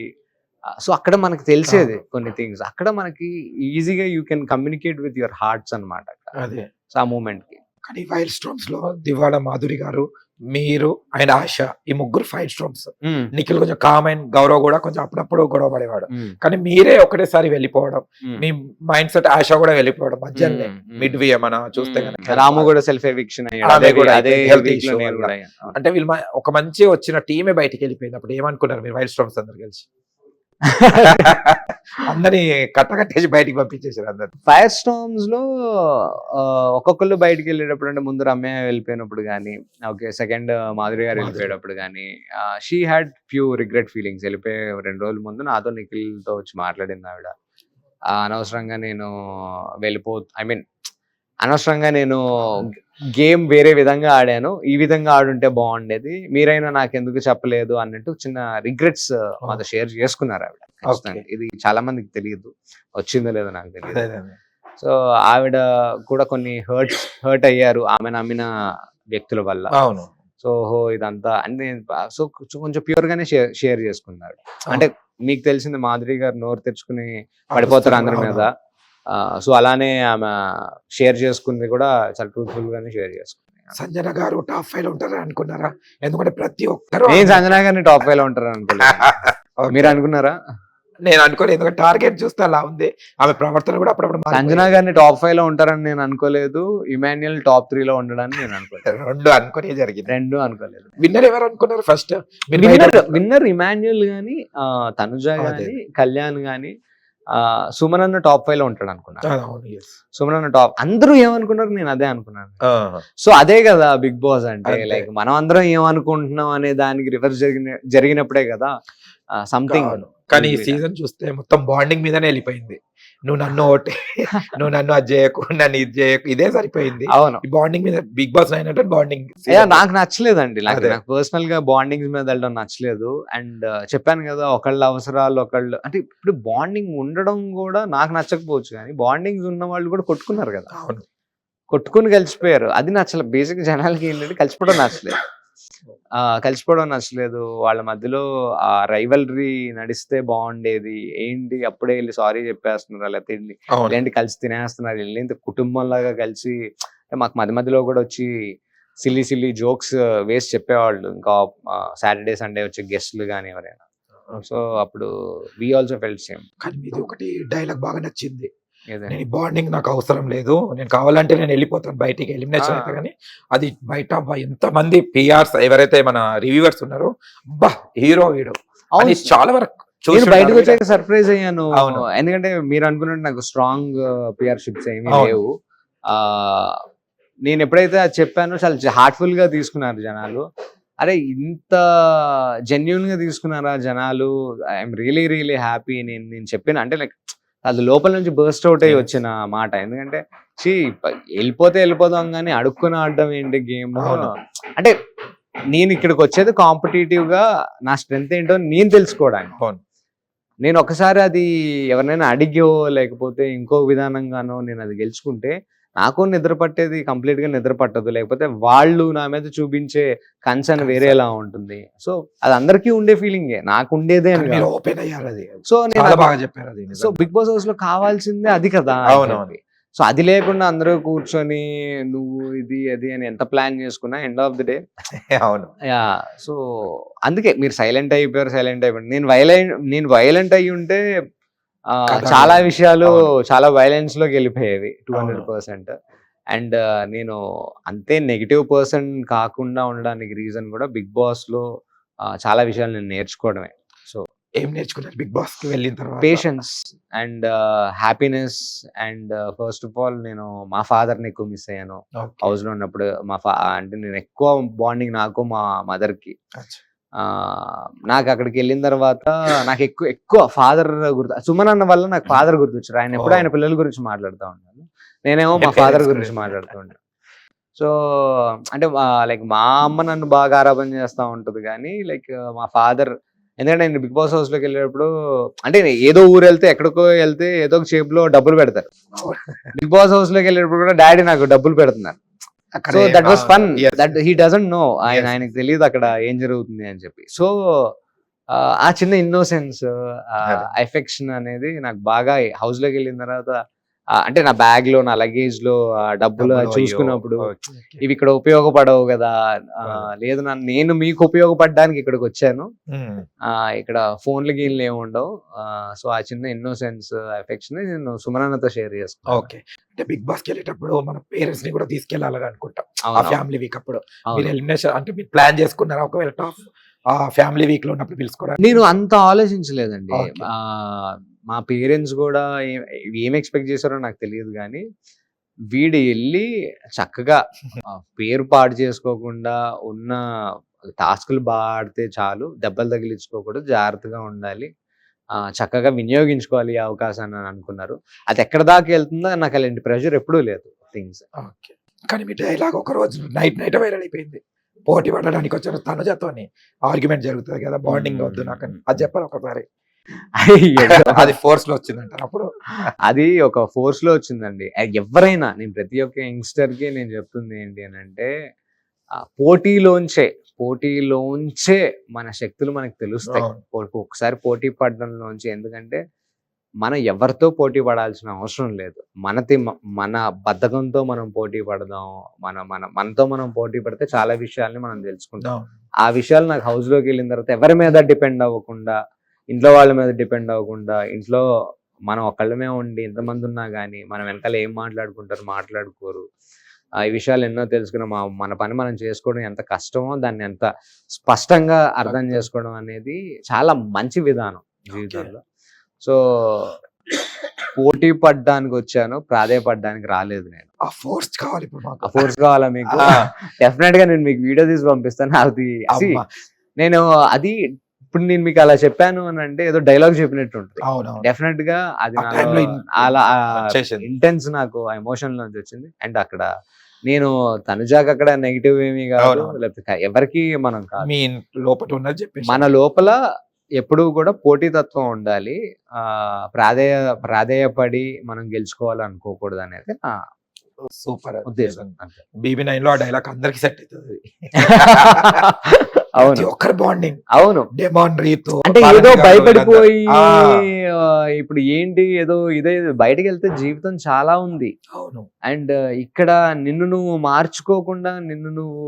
సో అక్కడ మనకు తెలిసేది కొన్ని థింగ్స్, అక్కడ మనకి ఈజీగా you can communicate with your hearts అనమాట. సో ఆ మూమెంట్ కి. కానీ వైల్డ్ స్టోమ్స్ లో దివాళ మాధురి గారు, మీరు అండ్ ఆశ, ఈ ముగ్గురు ఫైట్ స్టోమ్స్. నిఖిల్ కొంచెం కామ్ అండ్ గౌరవ్ కూడా కొంచెం అప్పుడప్పుడు గొడవ పడేవాడు, కానీ మీరే ఒకటేసారి వెళ్ళిపోవడం, మీ మైండ్ సెట్ ఆశ కూడా వెళ్ళిపోవడం మధ్యలో మిడ్ వే మన చూస్తే రాము కూడా సెల్ఫ్ ఎవిక్షన్ అంటే వీళ్ళు ఒక మంచి వచ్చిన టీమే బయటికి వెళ్ళిపోయింది. అప్పుడు ఏమనుకున్నారు మీరు వైల్డ్ స్టోమ్స్ అందరు కలిసి? అందరి కట్టకట్టేసి బయటికి పంపించేసారు అందరు. ఫైర్ స్టార్మ్స్ లో ఒక్కొక్కళ్ళు బయటికి వెళ్ళేటప్పుడు, అంటే ముందు రమ్య వెళ్ళిపోయినప్పుడు కానీ, ఓకే సెకండ్ మాధురి గారు వెళ్ళిపోయేటప్పుడు కానీ, she had few regret feelings. వెళ్ళిపోయే 2 రోజుల ముందు నాతో నిఖిల్తో వచ్చి మాట్లాడింది ఆవిడ. అనవసరంగా నేను అనవసరంగా నేను గేమ్ వేరే విధంగా ఆడాను, ఈ విధంగా ఆడుంటే బాగుండేది, మీరైనా నాకు ఎందుకు చెప్పలేదు అన్నట్టు చిన్న రిగ్రెట్స్ మాతో షేర్ చేసుకున్నారు ఆవిడ. ఖచ్చితంగా ఇది చాలా మందికి తెలియదు, వచ్చిందో లేదో నాకు తెలియదు. సో ఆవిడ కూడా కొన్ని హర్ట్ అయ్యారు ఆమె నమ్మిన వ్యక్తుల వల్ల. అవును. సో ఇదంతా అంటే సో కొంచెం ప్యూర్ గానే షేర్ చేసుకున్నాడు. అంటే మీకు తెలిసింది మాధురి గారు నోరు తెచ్చుకుని పడిపోతారు అందరి మీద. సో అలానే ఆమె షేర్ చేసుకుంది కూడా చాలా ట్రూత్ఫుల్ గానే షేర్ చేసుకుంది. సంజన గారు టాప్ 5 లో ఉంటారు అనుకున్నారా? ఎందుకంటే ప్రతి ఒక్కరు నేను సంజన గారిని టాప్ 5 లో ఉంటారు అనుకున్నాను. మీరు అనుకున్నారా? నేను అనుకోలేదు, ఎందుకంటే టార్గెట్ చూస్తే అలా ఉంది. ఆమె ప్రవర్తన కూడా అప్పుడప్పుడు సంజన గారిని టాప్ 5 లో ఉంటారని నేను అనుకోలేదు, ఇమాన్యుయల్ టాప్ 3 లో ఉండడాన్ని నేను అనుకోలేదు. రెండు అనుకునే జరిగింది. రెండు అనుకోలేదు. విన్నర్ ఎవరు అనుకున్నారు ఫస్ట్? విన్నర్ ఇమాన్యుయల్ గాని, తనుజ గాని, కళ్యాణ్ గాని, సుమన్ అన్న టాప్ 5 లో ఉంటాడు అనుకున్నాను. సుమన్ అన్న టాప్, అందరూ ఏమనుకున్నారు నేను అదే అనుకున్నాను. సో అదే కదా బిగ్ బాస్ అంటే, లైక్ మనం అందరం ఏమనుకుంటున్నాం అనే దానికి రివర్స్ జరిగినప్పుడే కదా సంథింగ్. కానీ ఈ సీజన్ చూస్తే మొత్తం బాండింగ్ మీదనే వెళ్ళిపోయింది. నువ్వు నన్ను ఓటే, నువ్వు నన్ను అది చేయకు, నన్ను ఇది చేయకు, ఇదే సరిపోయింది. అవును, ఈ బాండింగ్ మీద బిగ్ బాస్ అయినట్టు బాండింగ్ నాకు నచ్చలేదండి. నాకు పర్సనల్ గా బాండింగ్ మీద వెళ్ళడం నచ్చలేదు. అండ్ చెప్పాను కదా, ఒకళ్ళ అవసరాలు ఒకళ్ళు, అంటే ఇప్పుడు బాండింగ్ ఉండడం కూడా నాకు నచ్చకపోవచ్చు, కానీ బాండింగ్స్ ఉన్న వాళ్ళు కూడా కొట్టుకున్నారు కదా. అవును, కొట్టుకుని కలిసిపోయారు, అది నచ్చలేదు. బేసిక్ జనాలకి ఏంటంటే కలిసిపోవడం నచ్చలేదు. వాళ్ళ మధ్యలో ఆ రైవల్రీ నడిస్తే బాగుండేది. ఏంటి అప్పుడే వెళ్ళి సారీ చెప్పేస్తున్నారు, లేకపోతే ఇలాంటి కలిసి తినేస్తున్నారు, వెళ్ళి కుటుంబంలాగా కలిసి మాకు మధ్యలో కూడా వచ్చి సిల్లీ జోక్స్ వేసి చెప్పేవాళ్ళు. ఇంకా సాటర్డే సండే వచ్చే గెస్ట్లు కానీ ఎవరైనా. సో అప్పుడు వి ఆల్సో ఫెల్ట్ సేమ్. కానీ ఇది ఒకటి డైలాగ్ బాగా నచ్చింది, నేను బాండింగ్ నాకు అవసరం లేదు, నేను కావాలంటే నేను వెళ్ళిపోతాను బయటికి, ఎలిమినేషన్ అయితే. కానీ అది బయట ఎంత మంది పిఆర్స్ ఎవరైతే మన రివ్యూవర్స్ ఉన్నారో, అబ్బా హీరో వీడు అని చాలా వరకు బయటకు వచ్చాక సర్ప్రైజ్ అయ్యాను. ఎందుకంటే మీరు అనుకున్నట్టు నాకు స్ట్రాంగ్ పిఆర్ షిప్స్ ఏమీ లేవు. నేను ఎప్పుడైతే అది చెప్పానో చాలా హార్ట్ఫుల్ గా తీసుకున్నారు జనాలు. అరే ఇంత జెన్యున్ గా తీసుకున్నారా జనాలు, ఐఎమ్ రియలీ హ్యాపీ. నేను చెప్పిన అంటే లైక్ అది లోపల నుంచి బర్స్ట్ అవుట్ అయ్యి వచ్చిన మాట. ఎందుకంటే వెళ్ళిపోతాం కానీ అడుక్కుని ఆడడం ఏంటి గేమ్. అంటే నేను ఇక్కడికి వచ్చేది కాంపిటేటివ్ గా నా స్ట్రెంత్ ఏంటో నేను తెలుసుకోవడానికి. నేను ఒకసారి అది ఎవరినైనా అడిగో లేకపోతే ఇంకో విధానంగానో నేను అది గెలుచుకుంటే నాకు నిద్ర పట్టేది కంప్లీట్ గా నిద్ర పట్టదు, లేకపోతే వాళ్ళు నా మీద చూపించే కన్సర్న్ వేరేలా ఉంటుంది. సో అది అందరికీ ఉండే ఫీలింగే, నాకు ఉండేదే అని ఓపెన్ అయ్యారు అది. సో నేను బాగా చెప్పారు అది. సో బిగ్ బాస్ హౌస్ లో కావాల్సిందే అది కదా. సో అది లేకుండా అందరూ కూర్చొని నువ్వు ఇది అది అని ఎంత ప్లాన్ చేసుకున్నా ఎండ్ ఆఫ్ ది డే అవును. సో అందుకే మీరు సైలెంట్ అయిపోయారు. నేను వైలెంట్ అయ్యి ఉంటే చాలా విషయాలు చాలా వైలెన్స్ లోకి వెళ్ళిపోయేవి 200%. అండ్ నేను అంతే నెగిటివ్ పర్సన్ కాకుండా ఉండడానికి రీజన్ కూడా బిగ్ బాస్ లో చాలా విషయాలు నేను నేర్చుకోవడమే. సో ఏం నేర్చుకున్నారు బిగ్ బాస్ కి వెళ్ళిన తర్వాత? Patience and happiness. And first of all నేను మా ఫాదర్ ని ఎక్కువ మిస్ అయ్యాను హౌస్ లో ఉన్నప్పుడు. అంటే నేను ఎక్కువ బాండింగ్ నాకు మా మదర్ కి. నాకు అక్కడికి వెళ్ళిన తర్వాత నాకు ఎక్కువ ఫాదర్ గుర్తు. సుమన్ అన్న వల్ల నాకు ఫాదర్ గుర్తొచ్చారు. ఆయన ఎప్పుడు ఆయన పిల్లల గురించి మాట్లాడుతూ ఉంటాను, నేనేమో మా ఫాదర్ గురించి మాట్లాడుతూ ఉంటాను. సో అంటే లైక్ మా అమ్మ నన్ను బాగా ఆరాధన చేస్తూ ఉంటది, కానీ లైక్ మా ఫాదర్, ఎందుకంటే నేను బిగ్ బాస్ హౌస్ లోకి వెళ్ళేటప్పుడు అంటే ఏదో ఊరు వెళ్తే ఎక్కడికో వెళ్తే ఏదో ఒక షేప్ లో డబ్బులు పెడతారు. బిగ్ బాస్ హౌస్ లోకి వెళ్ళేటప్పుడు కూడా డాడీ నాకు డబ్బులు పెడుతున్నారు. So that was fun, that he doesn't know, ఆయనకు తెలియదు అక్కడ ఏం జరుగుతుంది అని చెప్పి. సో ఆ చిన్న ఇన్నోసెన్స్, ఎఫెక్షన్ అనేది నాకు బాగా హౌస్ లోకి వెళ్ళిన తర్వాత, అంటే నా బ్యాగ్ లో నా లగేజ్ లో డబ్బులు చూసుకున్నప్పుడు ఇవి ఇక్కడ ఉపయోగపడవు కదా, లేదు నేను మీకు ఉపయోగపడడానికి ఇక్కడికి వచ్చాను, ఇక్కడ ఫోన్లు గీన్లు ఏమి ఉండవు. సో ఆ చిన్న ఇన్నోసెన్స్ ఎఫెక్షన్ నేను సుమనతో షేర్ చేసుకున్నాను. ఓకే, అంటే బిగ్ బాస్ కి వెళ్ళేటప్పుడు మన పేరెంట్స్ ని కూడా తీసుకెళ్లాలని అనుకుంటాం. ఆ ఫ్యామిలీ వీక్ అప్పుడు మీరు ఎలిమినేషన్ అంటే మీరు ప్లాన్ చేసుకున్నారా? ఒకవేళ టాప్ ఫ్యామిలీ వీక్ లో ఉన్నప్పుడు పిలుచుకోవడానికి? నేను అంత ఆలోచించలేదండి. మా పేరెంట్స్ కూడా ఏం ఎక్స్పెక్ట్ చేశారో నాకు తెలియదు కానీ వీడు వెళ్ళి చక్కగా పేరు పాడు చేసుకోకుండా ఉన్న టాస్కులు బాగా ఆడితే చాలు, దెబ్బలు తగిలించుకోకూడదు, జాగ్రత్తగా ఉండాలి, చక్కగా వినియోగించుకోవాలి ఈ అవకాశాన్ని అని అనుకున్నారు. అది ఎక్కడ దాకా వెళ్తుందో నాకు అలాంటి ప్రెషర్ ఎప్పుడూ లేదు థింగ్స్. కానీ మీ డైలాగ్ ఒక రోజు నైట్ వైరల్ అయిపోయింది. పోటీ పడడానికి వచ్చిన తనుజతోని ఆర్గ్యుమెంట్ జరుగుతుంది కదా, బాండింగ్ వద్దు నాకు అని. అది చెప్పాలి ఒకసారి. అది ఫోర్స్ లో వచ్చిందంట అప్పుడు. అది ఒక ఫోర్స్ లో వచ్చిందండి. ఎవరైనా, నేను ప్రతి ఒక్క యంగ్స్టర్ కి నేను చెప్తుంది ఏంటి అని అంటే, పోటీలోంచే మన శక్తులు మనకు తెలుస్తాయి. ఒకసారి పోటీ పడడంలోంచి. ఎందుకంటే మనం ఎవరితో పోటీ పడాల్సిన అవసరం లేదు. మన బద్ధకంతో మనం పోటీ పడదాం. మనతో మనం పోటీ పడితే చాలా విషయాల్ని మనం తెలుసుకుంటాం. ఆ విషయాలు నాకు హౌస్ లోకి వెళ్ళిన తర్వాత ఎవరి మీద డిపెండ్ అవ్వకుండా, ఇంట్లో వాళ్ళ మీద డిపెండ్ అవ్వకుండా, ఇంట్లో మనం ఒక్కళ్ళమే ఉండి ఎంతమంది ఉన్నా కానీ మనం వెనకాల ఏం మాట్లాడుకోరు. ఈ విషయాలు ఎన్నో తెలుసుకున్న మన పని మనం చేసుకోవడం ఎంత కష్టమో దాన్ని ఎంత స్పష్టంగా అర్థం చేసుకోవడం అనేది చాలా మంచి విధానం జీవితంలో. సో పోటీ పడ్డానికి వచ్చాను, ప్రాధేయపడ్డానికి రాలేదు. నేను ఆ ఫోర్స్ కావాలి ఇప్పుడు మాకు. ఆ ఫోర్స్ కావాలా మీకు? డెఫినెట్ గా నేను మీకు వీడియో తీసి పంపిస్తాను. నేను అది ఇప్పుడు నేను మీకు అలా చెప్పాను అని అంటే ఏదో డైలాగ్ చెప్పినట్టు ఉంటుంది. డెఫినెట్ గా అది అలా ఇంటెన్స్ నాకు ఎమోషన్ నుంచి వచ్చింది. అండ్ అక్కడ నేను తనుజాకి అక్కడ నెగిటివ్ ఏమీ కాదు, లేకపోతే ఎవరికి మనం కాదు, మీ లోపల ఉన్నది చెప్పి. మన లోపల ఎప్పుడూ కూడా పోటీతత్వం ఉండాలి, ప్రాధేయపడి మనం గెలుచుకోవాలి అనుకోకూడదు అనేది సూపర్ ఉద్దేశం. BB9 లో ఆ డైలాగ్ అందరికి సెట్ అవుతుంది. అవును, ఒక్కరి బాండింగ్. అవును, డెమాన్ రీతు అంటే ఏదో భయపడిపోయి ఇప్పుడు ఏంటి ఏదో ఇదే, బయటకు వెళ్తే జీవితం చాలా ఉంది. అవును. అండ్ ఇక్కడ నిన్ను నువ్వు మార్చుకోకుండా, నిన్ను నువ్వు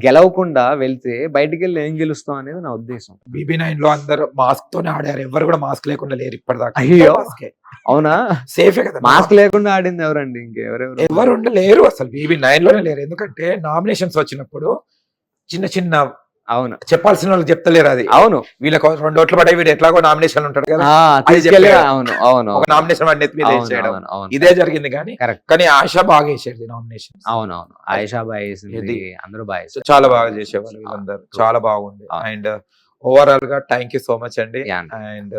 గెలవకుండా వెళ్తే బయటికి వెళ్ళి ఏం గెలుస్తావు అనేది నా ఉద్దేశం. BB9 లో అందరూ మాస్క్ తోనే ఆడారు, ఎవరు కూడా మాస్క్ లేకుండా లేరు ఇప్పటిదాకా. అయ్యో అవునా? సేఫే కదా. మాస్క్ లేకుండా ఆడింది ఎవరండి? ఎవరు ఉండలేరు అసలు. BB9 లోనే లేరు. ఎందుకంటే నామినేషన్స్ వచ్చినప్పుడు చిన్న అవును చెప్పాల్సిన వాళ్ళు చెప్తలేరు. అది అవును, వీళ్ళకి 2 ఓట్లు పడ్డాయి, వీడు ఎట్లాగో నామినేషన్ ఉంటాడు కదా, అవును ఒక నామినేషన్ వాడి నెత్తి మీద వేసేయడం. ఇదే జరిగింది. కానీ ఆశ బాగా వేసేది నామినేషన్. అవునవును, ఆయిషా బాగా వేసింది, అందరూ బాగా చాలా బాగా చేసేవాళ్ళు వీళ్ళందరూ. చాలా బాగుంది. అండ్ ఓవరాల్ గా థ్యాంక్ యూ సో మచ్ అండి. అండ్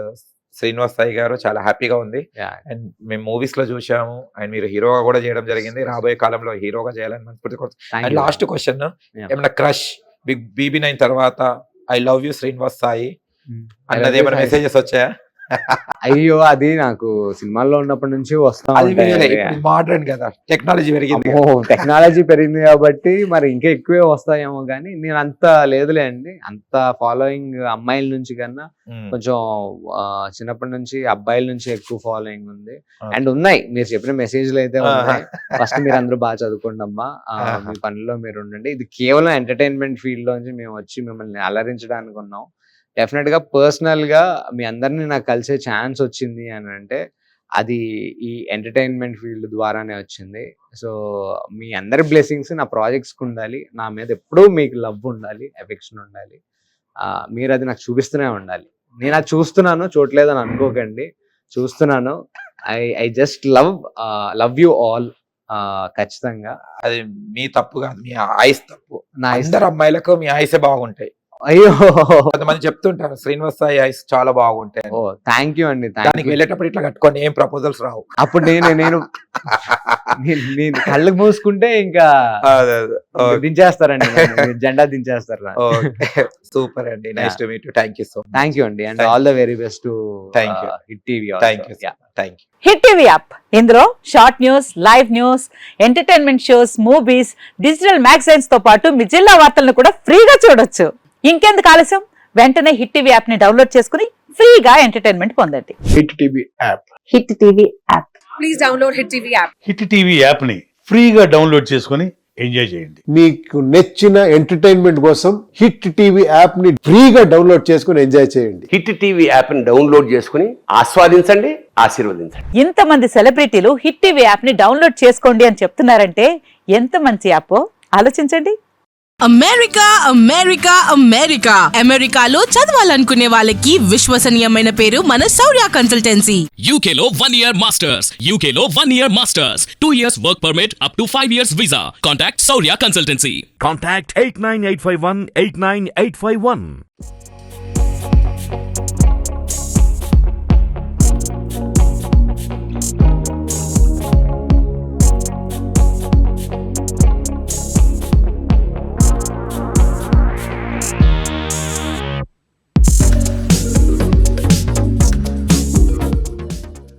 శ్రీనివాస్ సాయి గారు చాలా హ్యాపీగా ఉంది. అండ్ మేము మూవీస్ లో చూసాము, అండ్ మీరు హీరోగా కూడా చేయడం జరిగింది. రాబోయే కాలంలో హీరోగా చేయాలని మనస్ఫూర్తి కోరుతున్నాను. అండ్ లాస్ట్ క్వశ్చన్, ఏమన్నా క్రష్ BB9 తర్వాత I love you Srinivas Sai అన్నది ఏమైనా మెసేజెస్ వచ్చాయా? అయ్యో, అది నాకు సినిమాల్లో ఉన్నప్పటి నుంచి వస్తా. మోడర్న్ కదా, టెక్నాలజీ పెరిగింది. టెక్నాలజీ పెరిగింది కాబట్టి మరి ఇంకా ఎక్కువే వస్తాయేమో. కానీ నేను అంత లేదులే అండి, అంత ఫాలోయింగ్ అమ్మాయిల నుంచి కన్నా కొంచెం చిన్నప్పటి నుంచి అబ్బాయిల నుంచి ఎక్కువ ఫాలోయింగ్ ఉంది. అండ్ ఉన్నాయి, మీరు చెప్పిన మెసేజ్లు అయితే ఉన్నాయి. ఫస్ట్ మీరు అందరూ బాగా చదువుకోండి అమ్మా, మీ పనిలో మీరు ఉండండి. ఇది కేవలం ఎంటర్టైన్మెంట్ ఫీల్డ్ లోంచి మేము వచ్చి మిమ్మల్ని అలరించడానికి ఉన్నాం. డెఫినెట్ గా పర్సనల్ గా మీ అందరినీ నాకు కలిసే ఛాన్స్ వచ్చింది అని అంటే అది ఈ ఎంటర్టైన్మెంట్ ఫీల్డ్ ద్వారానే వచ్చింది. సో మీ అందరి బ్లెస్సింగ్స్ నా ప్రాజెక్ట్స్ కు ఉండాలి, నా మీద ఎప్పుడూ మీకు లవ్ ఉండాలి, ఎఫెక్షన్ ఉండాలి. మీరు అది నాకు చూపిస్తూనే ఉండాలి. నేను అది చూస్తున్నాను, చూడలేదని అనుకోకండి, చూస్తున్నాను. I just love you all. ఖచ్చితంగా అది మీ తప్పు కాదు, మీ ఆయుస్ తప్పు. నా ఇద్దరు అమ్మాయిలకు మీ ఆయుసే బాగుంటాయి. అయ్యో, కొంతమంది చెప్తుంటారు శ్రీనివాస్ సాయి ఐస్ చాలా బాగుంటాయి. ఓ థ్యాంక్ యూ అండి. దానికి వెళ్ళేటప్పుడు ఇట్లా కట్టుకొని ఏం ప్రపోజల్స్ రావు. అప్పుడు నేను కళ్ళకు మూసుకుంటే ఇంకా దించేస్తారండి, జెండా దించేస్తారు. సూపర్ అండి, nice to meet you. Thank you so much. Thank you అండి, and all the very best to Hit TV. Thank you. Hit TV app, ఇందులో short news, live news, entertainment shows, movies, digital magazines తో పాటు మీ జిల్లా వార్తలను కూడా ఫ్రీగా చూడొచ్చు. ఇంకెందుకు ఆలస్యం, వెంటనే హిట్ టీవీ యాప్ ని డౌన్లోడ్ చేసుకుని ఫ్రీగా ఎంటర్టైన్మెంట్ పొందండి. Hit TV app. Hit TV app. Please download hit TV app. Hit TV app ని ఫ్రీగా డౌన్లోడ్ చేసుకుని ఎంజాయ్ చేయండి. మీకు నచ్చిన ఎంటర్టైన్మెంట్ కోసం హిట్ టీవీ యాప్ ని ఫ్రీగా డౌన్లోడ్ చేసుకుని ఎంజాయ్ చేయండి. హిట్ టీవీ యాప్ ని డౌన్లోడ్ చేసుకుని ఆస్వాదించండి, ఆశీర్వదించండి. ఇంతమంది సెలబ్రిటీలు హిట్ టీవీ యాప్ ని డౌన్లోడ్ చేసుకోండి అని చెప్తున్నారంటే ఎంత మంచి యాప్ ఆలోచించండి. అమెరికా అమెరికా అమెరికా అమెరికాలో చదవాలనుకునే వాళ్ళకి విశ్వసనీయమైన పేరు మన శౌర్య consultancy. UK Law 1 Year Masters. UK Law 1 Year Masters. 2 years work permit up to 5 years visa. Contact Saurya Consultancy. Contact 89851 89851.